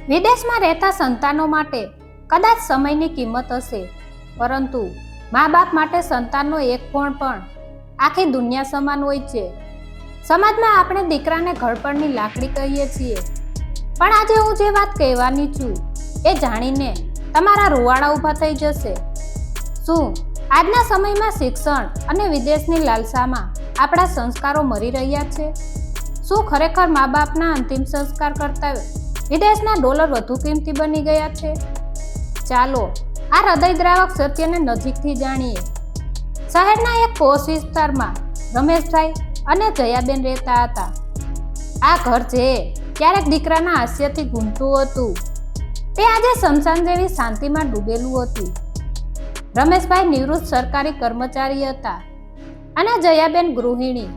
વિદેશમાં રહેતા સંતાનો માટે કદાચ સમયની કિંમત હશે, પરંતુ મા બાપ માટે સંતાનનો એક ફોન પણ આખી દુનિયા સમાન હોય છે. સમાજમાં આપણે દીકરાને ઘડપણની લાકડી કહીએ છીએ, પણ આજે હું જે વાત કહેવાની છું એ જાણીને તમારા રૂવાડા ઊભા થઈ જશે. શું આજના સમયમાં શિક્ષણ અને વિદેશની લાલસામાં આપણા સંસ્કારો મરી રહ્યા છે? શું ખરેખર મા બાપના અંતિમ સંસ્કાર કરતા વિદેશના ડોલર વધુ કિંમતી બની ગયા છે? ચાલો આ હૃદયદ્રાવક સત્યને નજીકથી જાણીએ. શહેરના એક પોશ વિસ્તારમાં રમેશભાઈ અને જયાબેન રહેતા હતા. આ ઘર જે ક્યારેક દીકરાના હાસ્યથી ગૂંજતું હતું, તે આજે શમશાન જેવી શાંતિમાં ડૂબેલું હતું. રમેશભાઈ નિવૃત્ત સરકારી કર્મચારી હતા અને જયાબેન ગૃહિણી.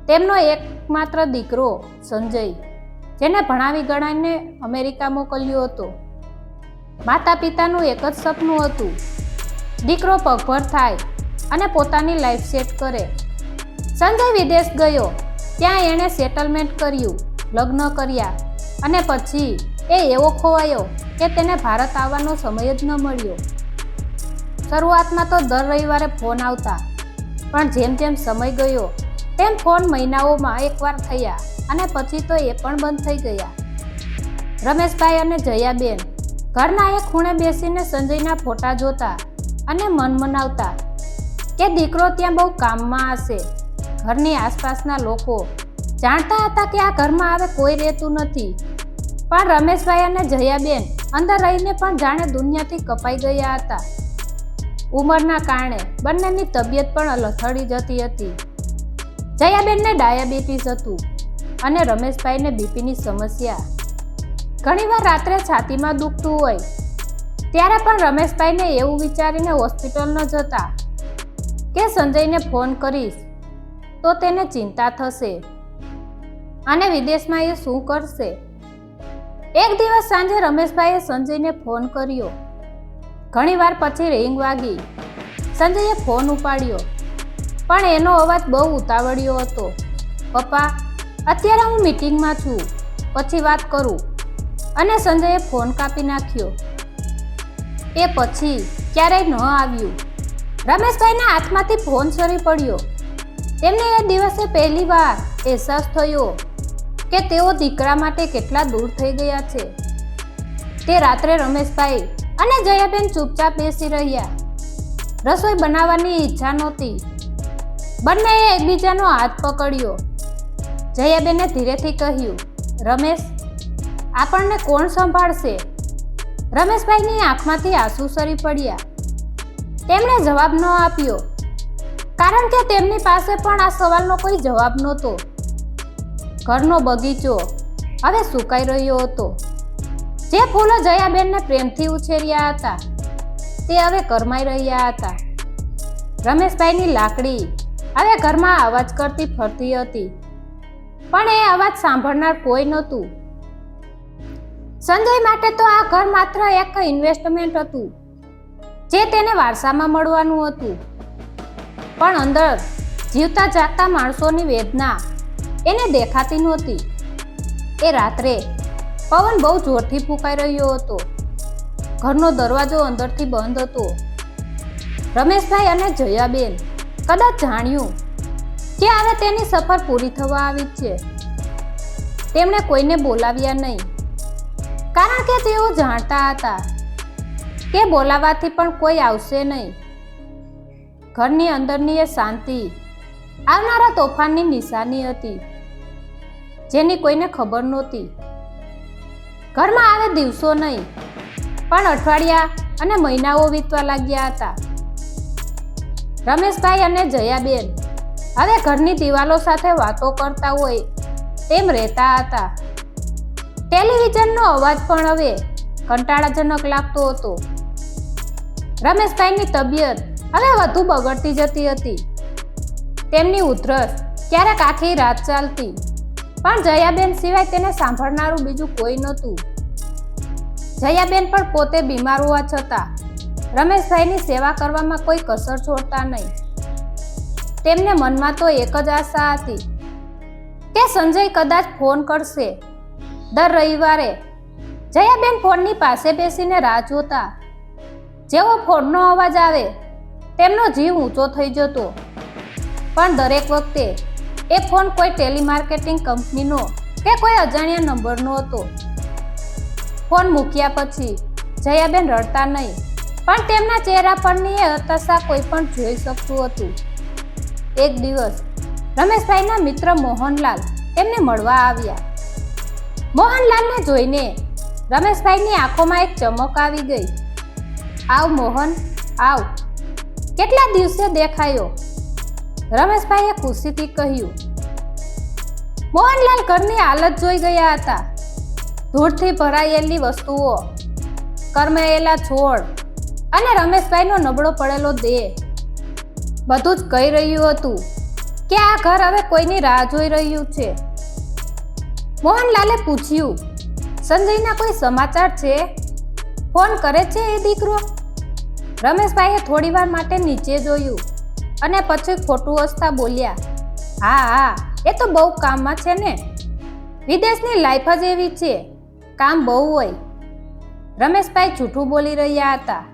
તેમનો એકમાત્ર દીકરો સંજય, જેને ભણાવી ગણાવીને અમેરિકા મોકલ્યો હતો. માતા પિતાનું એક જ સપનું હતું, દીકરો પગભર થાય અને પોતાની લાઈફ સેટ કરે. સંજય વિદેશ ગયો, ત્યાં એણે સેટલમેન્ટ કર્યું, લગ્ન કર્યા અને પછી એ એવો ખોવાયો કે તેને ભારત આવવાનો સમય જ ન મળ્યો. શરૂઆતમાં તો દર રવિવારે ફોન આવતા, પણ જેમ જેમ સમય ગયો તેમ ફોન મહિનાઓમાં એકવાર થયા અને પછી તો એ પણ બંધ થઈ ગયા. રમેશભાઈ અને જયાબેન ઘરના એક ખૂણે બેસીને સંજયના ફોટા જોતા અને મન મનાવતા કે દીકરો ત્યાં બહુ કામમાં હશે. ઘરની આસપાસના લોકો જાણતા હતા કે આ ઘરમાં હવે કોઈ રહેતું નથી, પણ રમેશભાઈ અને જયાબેન અંદર રહીને પણ જાણે દુનિયાથી કપાઈ ગયા હતા. ઉંમરના કારણે બંનેની તબિયત પણ લથડી જતી હતી. જયાબેનને ડાયાબિટીસ હતું અને રમેશભાઈને બીપીની સમસ્યા. ઘણીવાર રાત્રે છાતીમાં દુખતું હોય ત્યારે પણ રમેશભાઈને એવું વિચારીને હોસ્પિટલ ન જતા કે સંજયને ફોન કરીશ તો તેને ચિંતા થશે અને વિદેશમાં એ શું કરશે. એક દિવસ સાંજે રમેશભાઈએ સંજયને ફોન કર્યો. ઘણીવાર પછી રિંગ વાગી. સંજયે ફોન ઉપાડ્યો, પણ એનો અવાજ બહુ ઉતાવળ્યો હતો. પપ્પા, અત્યારે હું મીટિંગમાં છું, પછી વાત કરું. અને સંજયે ફોન કાપી નાખ્યો. એ પછી ક્યારેય ન આવ્યું. રમેશભાઈના હાથમાંથી ફોન સરી પડ્યો. તેમને એ દિવસે પહેલી વાર અહેસાસ થયો કે તેઓ દીકરા માટે કેટલા દૂર થઈ ગયા છે. તે રાત્રે રમેશભાઈ અને જયાબેન ચૂપચાપ બેસી રહ્યા. રસોઈ બનાવવાની ઈચ્છા નહોતી. બંનેએ એકબીજાનો હાથ પકડ્યો. જયાબેને ધીરેથી કહ્યું, રમેશ, આપણને કોણ સંભાળશે? રમેશભાઈની આંખમાંથી આંસુ સરી પડ્યા. તેમણે જવાબ ન આપ્યો, કારણ કે તેમની પાસે પણ આ સવાલનો કોઈ જવાબ નહોતો. ઘરનો બગીચો હવે સુકાઈ રહ્યો હતો. જે ફૂલો જયાબેનને પ્રેમથી ઉછેર્યા હતા તે હવે કરમાઈ રહ્યા હતા. રમેશભાઈની લાકડી હવે ઘરમાં અવાજ કરતી ફરતી હતી, પણ એ અવાજ સાંભળનાર કોઈ નહોતું. સંજય માટે તો આ ઘર માત્ર એક ઇન્વેસ્ટમેન્ટ હતું, જે તેને વારસામાં મળવાનું હતું. પણ અંદર જીવતા જાગતા માણસોની વેદના એને દેખાતી નહોતી. એ રાત્રે પવન બહુ જોરથી ફૂંકાઈ રહ્યો હતો. ઘરનો દરવાજો અંદરથી બંધ હતો. રમેશભાઈ અને જયાબેન કદાચ જાણ્યું કે હવે તેની સફર પૂરી થવા આવી છે. તેમણે કોઈને બોલાવ્યા નહીં, કારણ કે તેઓ જાણતા હતા કે બોલાવાથી પણ કોઈ આવશે નહીં. ઘરની અંદરની એ શાંતિ આવનારા તોફાનની નિશાની હતી, જેની કોઈને ખબર નહોતી. ઘરમાં આવે દિવસો નહીં, પણ અઠવાડિયા અને મહિનાઓ વીતવા લાગ્યા હતા. રમેશભાઈ અને જયાબેન હવે ઘરની દિવાલો સાથે વાતો કરતા હોય તેમ રહેતા હતા. ટેલિવિઝનનો અવાજ પણ હવે કંટાળાજનક લાગતો હતો. રમેશભાઈની તબિયત હવે વધુ બગડતી જતી હતી. તેમની ઉધરસ ક્યારેક આખી રાત ચાલતી, પણ જયાબેન સિવાય તેને સાંભળનારું બીજું કોઈ નહોતું. જયાબેન પણ પોતે બીમાર હોવા છતાં રમેશભાઈની સેવા કરવામાં કોઈ કસર છોડતા નહીં. તેમને મનમાં તો એક જ આશા હતી કે સંજય કદાચ ફોન કરશે દર રવિવારે જયાબેન ફોનની પાસે બેસીને રાહ જોતા. જેવો ફોનનો અવાજ આવે તેમનો જીવ ઊંચો થઈ જતો. પણ દરેક વખતે એ ફોન કોઈ ટેલિમાર્કેટિંગ કંપનીનો કે કોઈ અજાણ્યા નંબરનો હતો. ફોન મૂક્યા પછી જયાબેન રડતા નહીં, પણ તેમના ચહેરા પરની એ હતાશા કોઈ પણ જોઈ શકતું હતું. એક દિવસ રમેશભાઈના મિત્ર મોહનલાલ તેમને મળવા આવ્યા. મોહનલાલને જોઈને રમેશભાઈની આંખોમાં એક ચમક આવી ગઈ. આવ મોહન, આવ, કેટલા દિવસે દેખાયો, રમેશભાઈએ ખુશીથી કહ્યું. મોહનલાલ ઘરની હાલત જોઈ ગયા હતા. ધૂળથી ભરાયેલી વસ્તુઓ, કરમાયેલા છોડ અને રમેશભાઈનો નબળો પડેલો દેહ, બધું જ કહી રહ્યું હતું કે આ ઘર હવે કોઈની રાહ જોઈ રહ્યું છે. મોહનલાલે પૂછ્યું, સંજયના કોઈ સમાચાર છે? ફોન કરે છે એ દીકરો? રમેશભાઈએ થોડીવાર માટે નીચે જોયું અને પછી ખોટું હસતા બોલ્યા, હા, એ તો બહુ કામમાં છે ને. વિદેશની લાઈફ જ એવી છે, કામ બહુ હોય. રમેશભાઈ જૂઠું બોલી રહ્યા હતા,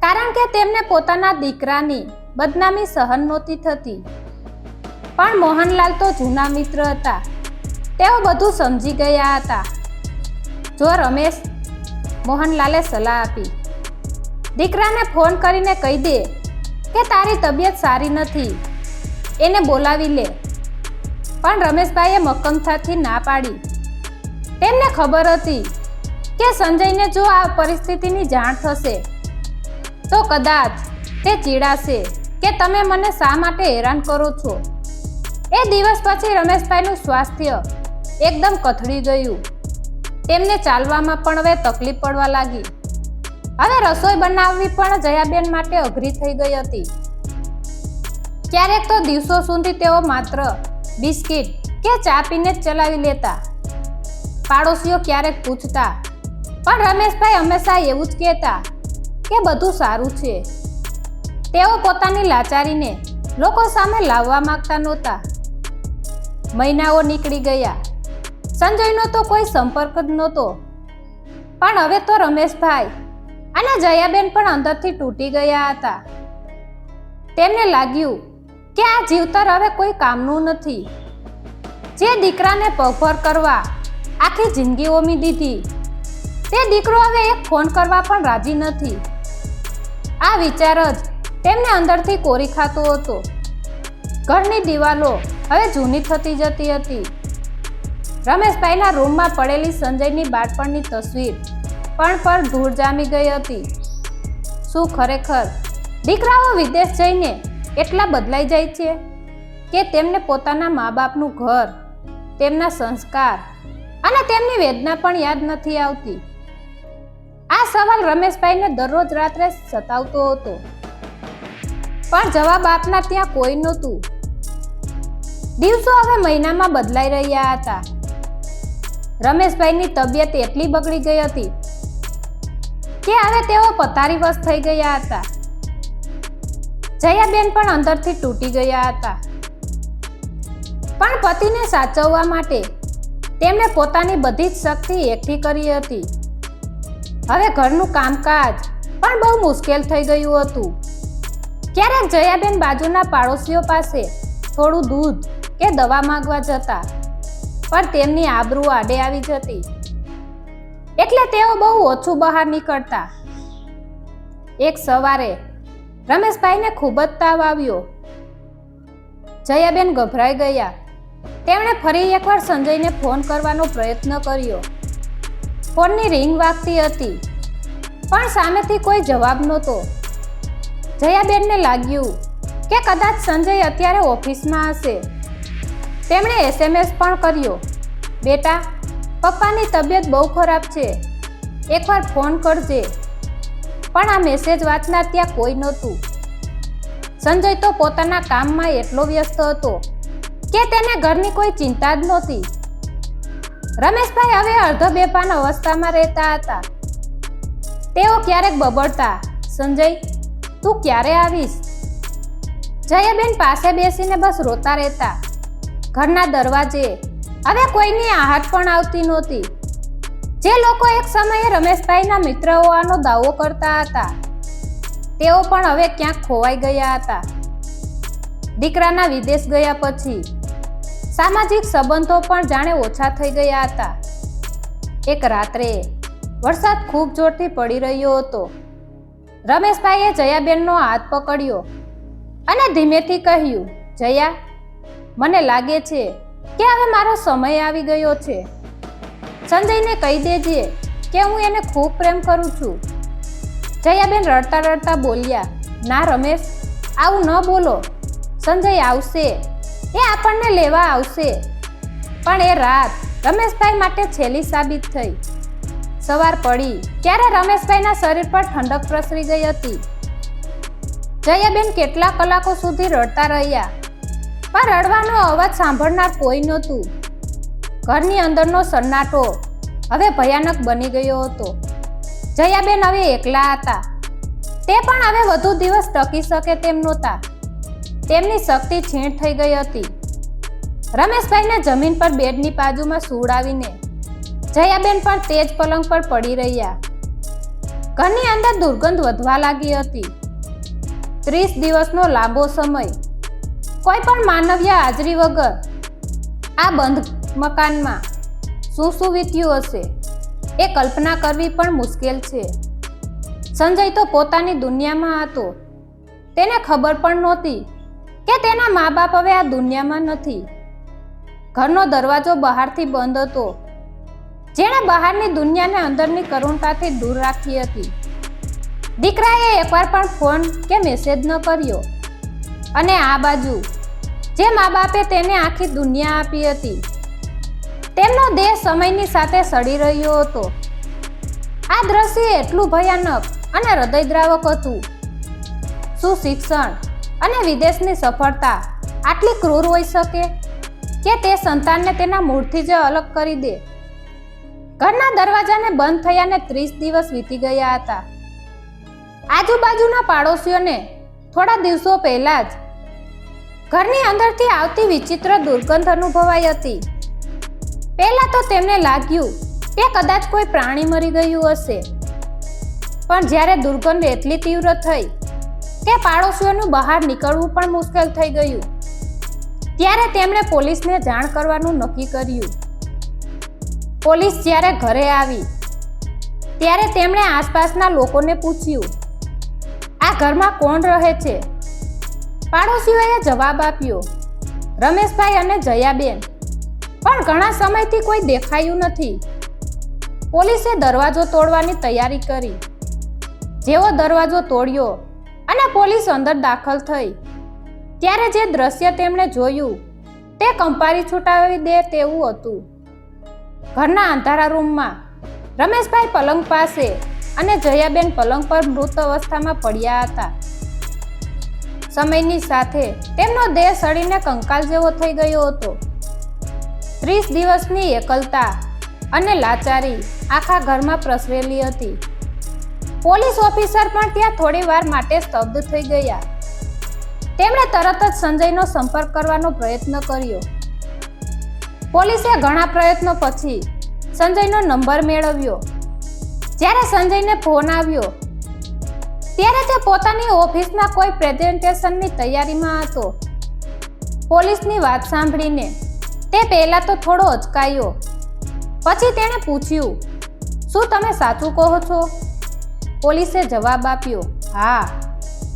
કારણ કે તેમને પોતાના દીકરાની બદનામી સહન નહોતી થતી. પણ મોહનલાલ તો જૂના મિત્ર હતા, તેઓ બધું સમજી ગયા હતા. જો રમેશ, મોહનલાલે સલાહ આપી, દીકરાને ફોન કરીને કહી દે કે તારી તબિયત સારી નથી, એને બોલાવી લે. પણ રમેશભાઈએ મક્કમતાથી ના પાડી. તેમને ખબર હતી કે સંજયને જો આ પરિસ્થિતિની જાણ થશે તો કદાચ તે ચીડાશે કે તમે મને શા માટે હેરાન કરો છો. એ દિવસ પછી રમેશભાઈનું સ્વાસ્થ્ય એકદમ કથળી ગયું. તેમને ચાલવામાં પણ હવે તકલીફ પડવા લાગી. હવે રસોઈ બનાવવી પણ જયાબેન માટે અઘરી થઈ ગઈ હતી. ક્યારેક તો દિવસો સુધી તેઓ માત્ર બિસ્કિટ કે ચા પીને જ ચલાવી લેતા. પાડોશીઓ ક્યારેક પૂછતા, પણ રમેશભાઈ હંમેશા એવું જ કહેતા કે બધું સારું છે. તેઓ પોતાની લાચારીને લોકો સામે લાવવા માંગતા નહોતા. મહિનાઓ નીકળી ગયા. સંજયનો તો કોઈ સંપર્ક જ નહોતો. પણ હવે તો રમેશભાઈ અને જયાબેન પણ અંદરથી તૂટી ગયા હતા. તેમને લાગ્યું કે આ જીવતર હવે કોઈ કામનું નથી. જે દીકરાને પગભર કરવા આખી જિંદગી હોમી દીધી, તે દીકરો હવે એક ફોન કરવા પણ રાજી નથી. આ વિચાર જ તેમને અંદરથી કોરી ખાતો હતો. ઘરની દિવાલો હવે જૂની થતી જતી હતી. રમેશભાઈના રૂમમાં પડેલી સંજયની બાળપણની તસવીર પણ પર ધૂળ જામી ગઈ હતી. શું ખરેખર દીકરાઓ વિદેશ જઈને એટલા બદલાઈ જાય છે કે તેમને પોતાના મા બાપનું ઘર, તેમના સંસ્કાર અને તેમની વેદના પણ યાદ નથી આવતી? આ સવાલ રમેશભાઈને દરરોજ રાત્રે સતાવતો હતો, પણ જવાબ આપનાર ત્યાં કોઈ નહોતું. દિવસો હવે મહિનામાં બદલાઈ રહ્યા હતા. રમેશભાઈની તબિયત એટલી બગડી ગઈ હતી કે હવે તેઓ પથારીવશ થઈ ગયા હતા. જયાબેન પણ અંદરથી તૂટી ગયા હતા. પણ પતિને સાચવવા માટે તેમણે પોતાની બધી જ શક્તિ એકઠી કરી હતી. હવે ઘરનું કામકાજ પણ બહુ મુશ્કેલ થઈ ગયું હતું. ક્યારેક જયાબેન બાજુના પાડોશીઓ પાસે થોડું દૂધ કે દવા માંગવા જતા, પણ તેમની આબરૂ આડે આવી જતી, એટલે તેઓ બહુ ઓછું બહાર નીકળતા. એક સવારે રમેશભાઈને ખૂબ જ તાવ આવ્યો. જયાબેન ગભરાઈ ગયા. તેમણે ફરી એકવાર સંજયને ફોન કરવાનો પ્રયત્ન કર્યો. ફોનની રિંગ વાગતી હતી, પણ સામેથી કોઈ જવાબ નહોતો. જયાબેનને લાગ્યું કે કદાચ સંજય અત્યારે ઓફિસમાં હશે. તેમણે SMS પણ કર્યો, બેટા, પપ્પાની તબિયત બહુ ખરાબ છે, એકવાર ફોન કરજે. પણ આ મેસેજ વાંચનાર ત્યાં કોઈ નહોતું. સંજય તો પોતાના કામમાં એટલો વ્યસ્ત હતો કે તેને ઘરની કોઈ ચિંતા જ નહોતી. રમેશભાઈ હવે અર્ધ બેભાન અવસ્થામાં રહેતા હતા. તેઓ ક્યારેક બબડતા, સંજય, તું ક્યારે આવીશ? જયાબેન પાસે બેસીને બસ રોતા રહેતા. ઘરના દરવાજે હવે કોઈની આહટ પણ આવતી નહોતી. જે લોકો એક સમયે રમેશભાઈના મિત્ર હોવાનો દાવો કરતા હતા, તેઓ પણ હવે ક્યાંક ખોવાઈ ગયા હતા. દીકરાના વિદેશ ગયા પછી સામાજિક સંબંધો પણ જાણે ઓછા થઈ ગયા હતા. એક રાત્રે વરસાદ ખૂબ જોરથી પડી રહ્યો હતો. રમેશભાઈએ જયાબેનનો હાથ પકડ્યો અને ધીમેથી કહ્યું, જયા, મને લાગે છે કે હવે મારો સમય આવી ગયો છે. સંજયને કહી દેજે કે હું એને ખૂબ પ્રેમ કરું છું. જયાબેન રડતા રડતા બોલ્યા, ના રમેશ, આવું ન બોલો. સંજય આવશે, એ આપણને લેવા આવશે. પણ એ રાત રમેશભાઈ માટે છેલ્લી સાબિત થઈ. સવાર પડી ત્યારે રમેશભાઈના શરીર પર ઠંડક પ્રસરી ગઈ હતી. જયાબેન કેટલા કલાકો સુધી રડતા રહ્યા, પણ રડવાનો અવાજ સાંભળનાર કોઈ નહોતું. ઘરની અંદરનો સન્નાટો હવે ભયાનક બની ગયો હતો. જયાબેન હવે એકલા હતા. તે પણ હવે વધુ દિવસ ટકી શકે તેમ નહોતા. તેમની શક્તિ છીણ થઈ ગઈ હતી. રમેશભાઈને જમીન પર બેડની બાજુમાં સુવડાવીને જયાબેન પણ તેજ પલંગ પર પડી રહ્યા. ઘરની અંદર દુર્ગંધ વધવા લાગી હતી. 30 દિવસનો લાંબો સમય કોઈ પણ માનવીય હાજરી વગર આ બંધ મકાનમાં શું વીત્યું હશે એ કલ્પના કરવી પણ મુશ્કેલ છે. સંજય તો પોતાની દુનિયામાં હતો. તેને ખબર પણ નહોતી કે તેના મા બાપ હવે આ દુનિયામાં નથી. ઘરનો દરવાજો બહારથી બંધ હતો, જેણે બહારની દુનિયાને અંદરની કરુણતાથી દૂર રાખી હતી. દીકરાએ એકવાર પણ ફોન કે મેસેજ ન કર્યો, અને આ બાજુ જે મા બાપે તેને આખી દુનિયા આપી હતી, તેમનો દેહ સમયની સાથે સડી રહ્યો હતો. આ દ્રશ્ય એટલું ભયાનક અને હૃદયદ્રાવક હતું. શું શિક્ષણ અને વિદેશની સફળતા આટલી ક્રૂર હોઈ શકે કે તે સંતાનને તેના મૂળથી જ અલગ કરી દે? ઘરના દરવાજાને બંધ થયાને 30 દિવસ વીતી ગયા હતા. આજુબાજુના પાડોશીઓને થોડા દિવસો પહેલા જ ઘરની અંદરથી આવતી વિચિત્ર દુર્ગંધ અનુભવાઈ હતી. પહેલા તો તેમને લાગ્યું કે કદાચ કોઈ પ્રાણી મરી ગયું હશે, પણ જ્યારે દુર્ગંધ એટલી તીવ્ર થઈ કે પાડોશીઓનું બહાર નીકળવું પણ મુશ્કેલ થઈ ગયું, ત્યારે તેમણે પોલીસને જાણ કરવાનું નક્કી કર્યું. પોલીસ જ્યારે ઘરે આવી ત્યારે તેમણે આસપાસના લોકોને પૂછ્યું, આ ઘરમાં કોણ રહે છે? પાડોશીઓએ જવાબ આપ્યો, રમેશભાઈ અને જયાબેન, પણ ઘણા સમયથી કોઈ દેખાયું નથી. પોલીસે દરવાજો તોડવાની તૈયારી કરી. જેવો દરવાજો તોડ્યો અને પોલીસ અંદર દાખલ થઈ, ત્યારે જે દ્રશ્ય તેમણે જોયું તે કંપારી છૂટાવી દે તેવું હતું. ઘરના અંધારા રૂમમાં રમેશભાઈ પલંગ પાસે અને જયાબેન પલંગ પર મૃત અવસ્થામાં પડ્યા હતા. સમયની સાથે તેમનો દેહ સડીને કંકાલ જેવો થઈ ગયો હતો. 30 દિવસની એકલતા અને લાચારી આખા ઘરમાં પ્રસરેલી હતી. પોલીસ ઓફિસર પણ ત્યાં થોડી વાર માટે સ્તબ્ધ થઈ ગયા. તેમણે તરત જ સંજયનો સંપર્ક કરવાનો પ્રયત્ન કર્યો. પોલીસે ઘણા પ્રયત્નો પછી સંજયનો નંબર મેળવ્યો. જ્યારે સંજયને ફોન આવ્યો ત્યારે તે પોતાની ઓફિસના કોઈ પ્રેઝન્ટેશનની તૈયારીમાં હતો. પોલીસની વાત સાંભળીને તે પહેલા તો થોડો અચકાયો. પછી તેણે પૂછ્યું, શું તમે સાચું કહો છો? પોલીસે જવાબ આપ્યો, હા,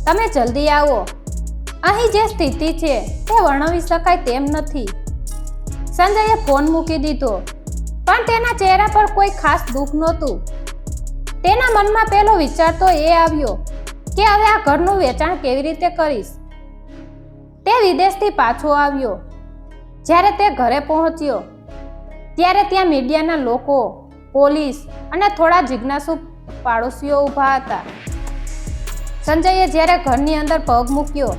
તમે જલ્દી આવો. અહીં જે સ્થિતિ છે તે વર્ણવી શકાય તેમ નથી. સંજયે ફોન મૂકી દીધો, પણ તેના ચહેરા પર કોઈ ખાસ દુઃખ નહોતું. તેના મનમાં પહેલો વિચાર તો એ આવ્યો કે હવે આ ઘરનું વેચાણ કેવી રીતે કરીશ. તે વિદેશથી પાછો આવ્યો. જ્યારે તે ઘરે પહોંચ્યો ત્યારે ત્યાં મીડિયાના લોકો, પોલીસ અને થોડા જિજ્ઞાસુ પાડોશીઓ ઊભા હતા. સંજયે જ્યારે ઘરની અંદર પગ મૂક્યો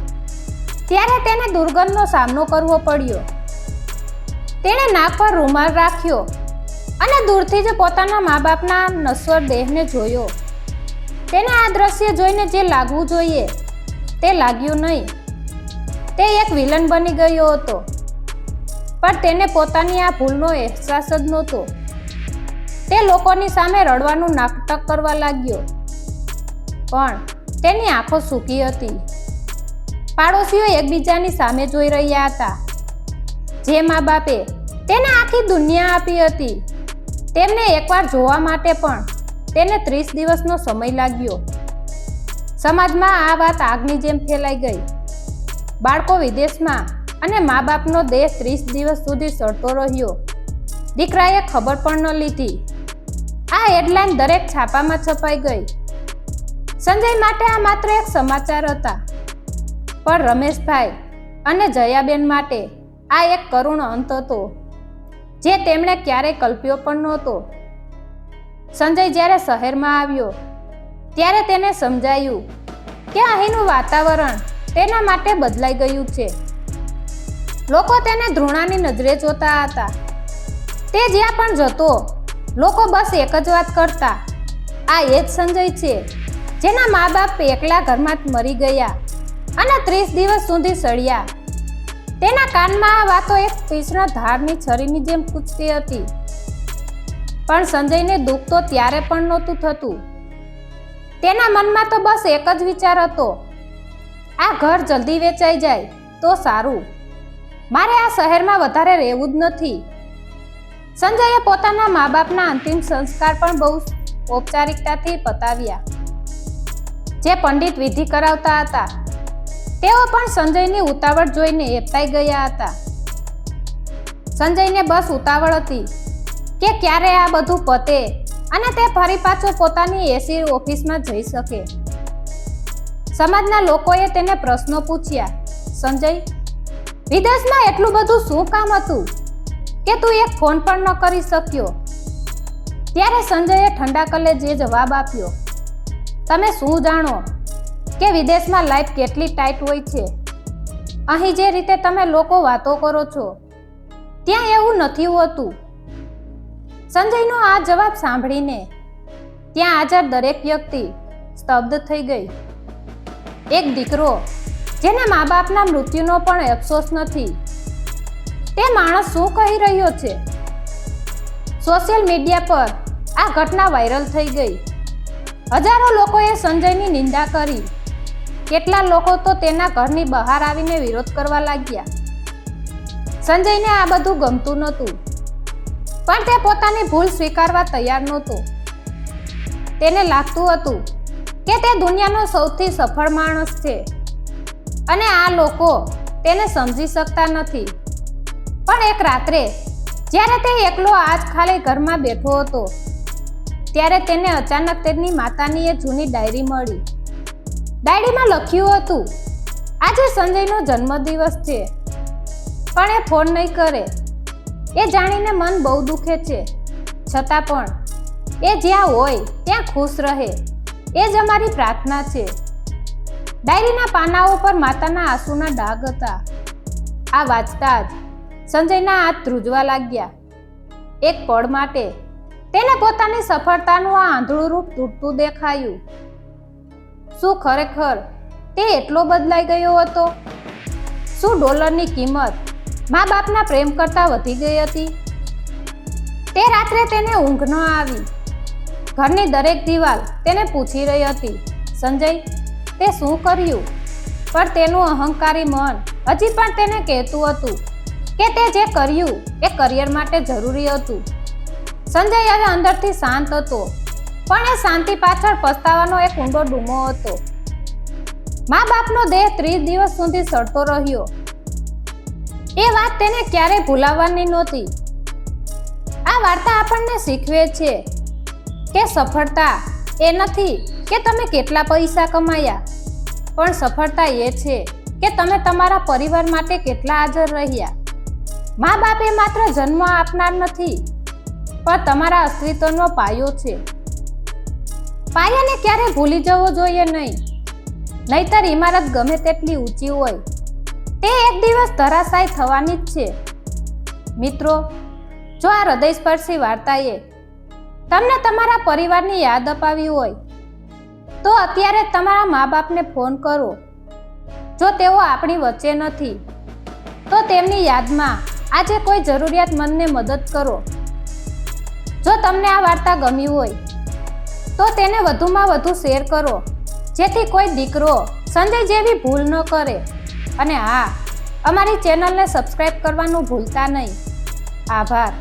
ત્યારે તેને દુર્ગંધનો સામનો કરવો પડ્યો. તેણે નાક પર રૂમાલ રાખ્યો અને દૂરથી જ પોતાના મા બાપના નશ્વર દેહને જોયો. તેને આ દ્રશ્ય જોઈને જે લાગવું જોઈએ તે લાગ્યું નહીં. તે એક વિલન બની ગયો હતો, પણ તેને પોતાની આ ભૂલનો અહેસાસ જ નહોતો. તે લોકોની સામે રડવાનું નાટક કરવા લાગ્યો, પણ તેની આંખો સૂકી હતી. પાડોશીઓ એકબીજાની સામે જોઈ રહ્યા હતા. જે મા બાપે તેને આખી દુનિયા આપી હતી, તેમને એકવાર જોવા માટે પણ તેને 30 દિવસનો સમય લાગ્યો. સમાજમાં આ વાત આગની જેમ ફેલાઈ ગઈ. બાળકો વિદેશમાં અને મા બાપનો દેહ 30 દિવસ સુધી સડતો રહ્યો. દીકરાએ ખબર પણ ન લીધી. આ હેડલાઇન દરેક છાપામાં છપાઈ ગઈ. સંજય માટે આ માત્ર એક સમાચાર હતા, પણ રમેશભાઈ અને જયાબેન માટે આ એક કરુણ અંત હતો, જે તેમણે ક્યારેય કલ્પ્યો પણ નહોતો. સંજય જ્યારે શહેરમાં આવ્યો ત્યારે તેને સમજાયું કે અહીંનું વાતાવરણ તેના માટે બદલાઈ ગયું છે. લોકો તેને ધૃણાની નજરે જોતા હતા. તે જ્યાં પણ જતો, લોકો બસ એક જ વાત કરતા, આ એ જ સંજય છે જેના મા બાપ એકલા ઘરમાં જ મરી ગયા અને 30 દિવસ સુધી સળ્યા. તેના કાનમાં આ વાતો એક તીક્ષ્ણ ધારની છરીની જેમ કૂદતી હતી. પણ સંજયને દુઃખ તો ત્યારે પણ નહોતું થતું. તેના મનમાં તો બસ એક જ વિચાર હતો, આ ઘર જલ્દી વેચાઈ જાય તો સારું, મારે આ શહેરમાં વધારે રહેવું જ નથી. સંજયે પોતાના મા બાપના અંતિમ સંસ્કાર પણ બહુ ઔપચારિકતાથી પતાવ્યા. જે પંડિત વિધિ કરાવતા હતા તેઓ પણ સંજયની ઉતાવળ જોઈને હેપતાઈ ગયા હતા. સંજયને બસ ઉતાવળ હતી કે ક્યારે આ બધું પતે અને તે ફરી પાછો પોતાની એસી ઓફિસમાં જઈ શકે. સમાજના લોકોએ તેને પ્રશ્નો પૂછ્યા, સંજય, વિદેશમાં એટલું બધું શું કામ હતું કે તું એક ફોન પણ ન કરી શક્યો? ત્યારે સંજયે ઠંડા કલેજે જવાબ આપ્યો, તમે શું જાણો કે વિદેશમાં લાઈફ કેટલી ટાઈટ હોય છે. અહીં જે રીતે તમે લોકો વાતો કરો છો ત્યાં એવું નથી હોતું. સંજયનો આ જવાબ સાંભળીને ત્યાં હાજર દરેક વ્યક્તિ સ્તબ્ધ થઈ ગઈ. એક દીકરો જેને મા બાપના મૃત્યુનો પણ અફસોસ નથી, તે માણસ શું કહી રહ્યો છે? સોશિયલ મીડિયા પર આ ઘટના વાયરલ થઈ ગઈ. હજારો લોકોએ સંજયની નિંદા કરી. કેટલા લોકો તો તેના ઘરની બહાર આવીને વિરોધ કરવા લાગ્યા. સંજયને આ બધું ગમતું નહોતું, પણ તે પોતાની ભૂલ સ્વીકારવા તૈયાર નહોતો. તેને લાગતું હતું કે તે દુનિયાનો સૌથી સફળ માણસ છે અને આ લોકો તેને સમજી શકતા નથી. પણ એક રાત્રે જ્યારે તે એકલો આજ ખાલી ઘરમાં બેઠો હતો ત્યારે તેને અચાનક તેની માતાની એ જૂની ડાયરી મળી. ડાયરીમાં લખ્યું હતું, આજે સંજયનો જન્મદિવસ છે પણ એ ફોન નહીં કરે. એ જાણીને મન બહુ દુખે છે, છતાં પણ એ જ્યાં હોય ત્યાં ખુશ રહે, એ જ અમારી પ્રાર્થના છે. ડાયરીના પાનાઓ પર માતાના આંસુના ડાઘ હતા. આ વાંચતા જ સંજયના હાથ ધ્રુજવા લાગ્યા. એક પળ માટે તેને પોતાની સફળતાનું આ આંધળું રૂપ તૂટતું દેખાયું. શું ખરેખર તે એટલો બદલાઈ ગયો હતો? શું ડોલરની કિંમત મા બાપના પ્રેમ કરતાં વધી ગઈ હતી? તે રાત્રે તેને ઊંઘ ન આવી. ઘરની દરેક દિવાલ તેને પૂછી રહી હતી, સંજય, તે શું કર્યું? પણ તેનું અહંકારી મન હજી પણ તેને કહેતું હતું કે તે જે કર્યું એ કરિયર માટે જરૂરી હતું. સંજય હવે અંદરથી શાંત હતો, પણ એ શાંતિ પાછળ પસ્તાવાનો એક ઊંડો ડૂમો હતો. મા બાપનો દેહ 30 દિવસ સુધી સડતો રહ્યો. એ વાત તેને ક્યારેય ભૂલાવવાની નહોતી. આ વાર્તા આપણને શીખવે છે કે સફળતા એ નથી કે તમે કેટલા પૈસા કમાયા, પણ સફળતા એ છે કે તમે તમારા પરિવાર માટે કેટલા હાજર રહ્યા. મા બાપ એ માત્ર જન્મ આપનાર નથી, પણ તમારા અસ્તિત્વનો પાયો છે. પાયાને ક્યારે ભૂલી જવો જોઈએ નહીં, નહીતર ઇમારત ગમે તેટલી ઊંચી હોય તે એક દિવસ ધરાશાયી થવાની જ છે. મિત્રો, જો આ હૃદયસ્પર્શી વાર્તાએ તમને તમારા પરિવારની યાદ અપાવી હોય તો અત્યારે તમારા મા બાપને ફોન કરો. જો તેઓ આપણી વચ્ચે નથી તો તેમની યાદમાં આજે કોઈ જરૂરિયાતમંદને મદદ કરો. જો તમને આ વાર્તા ગમી હોય તો તેને વધુમાં વધુ શેર કરો, જેથી કોઈ દીકરો સંજય જેવી ભૂલ ન કરે. અને હા, અમારી ચેનલને સબસ્ક્રાઇબ કરવાનું ભૂલતા નહીં. આભાર.